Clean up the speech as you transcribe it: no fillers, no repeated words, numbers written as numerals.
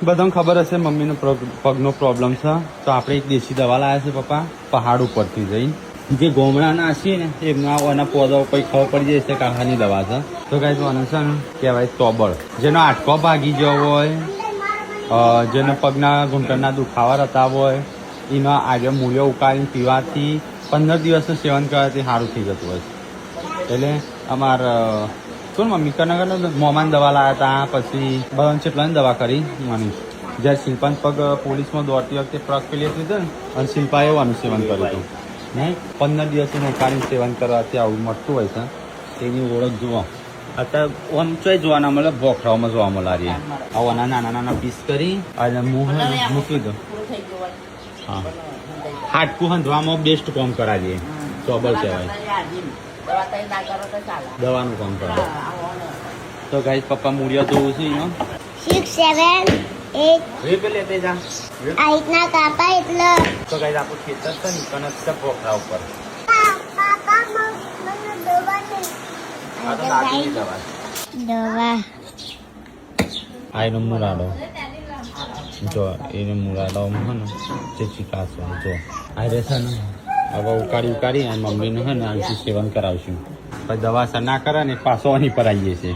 બધાને ખબર હશે મમ્મીનો પગનો પ્રોબ્લેમ છે, તો આપણે એક દેશી દવા લાવ્યા છે પપ્પા પહાડ ઉપરથી જઈને. જે ગોમડાના હશે ને એમના પોદા ઉપર ખબર પડી જાય છે કાકાની દવા છે. તો કાંઈ આનું છે ને કહેવાય તોબળ. જેનો આટકો ભાગી ગયો હોય, જેને પગના ઘૂંટણના દુખાવા રહેતા હોય, એનો આજે મૂલ્યો ઉકાળીને પીવાથી 15 દિવસનું સેવન કરવાથી સારું થઈ જતું હોય છે. એટલે શું મમ્મી કનગર મોમાન દવા લાવ્યા હતા, પછી બધાને કેટલાની દવા કરી મને. જ્યારે શિલ્પાન પગ પોલીસમાં દોડતી વખતે પગ પેલી હતી ને અને શિલ્પાએ એવાનું સેવન કર્યું હતું નહીં. 15 દિવસનું ઉકાળીને સેવન કરવાથી આવું મળતું હોય છે. તેની ઓળખ જુઓ. અત્યારે આમ ચોય જોવાના મળે, ભોખરાઓમાં જોવા મળે. આવાના નાના નાના પીસ કરી અને મૂકી દો. હા, હાડકું હંધવામાં બેસ્ટ કામ કરાવીએ. ચોબલ કહેવાય, દવાનું કામ કરાવે. તો ગાઈસ પપ્પા મૂળિયા જોવું છે એનો 6, 7, 8 લેતે જા આ રીતના કાપા એટલે. તો ગાઈસ આપણું ખેતર છે ને કનક છે ભોખરા ઉપર. પાપા મને દવા દે. આ તો દાદીની દવા દવા આ એનો મુરાડો જો, એને મુરાડોમાં છે ને જે ચિકાસ હોય જો આ રહેશે ને. હવે ઉકાળી અને મમ્મીનું છે ને આથી સેવન કરાવશું. પછી દવા સર ના કરે ને પાછો આની પર આવીએ છીએ.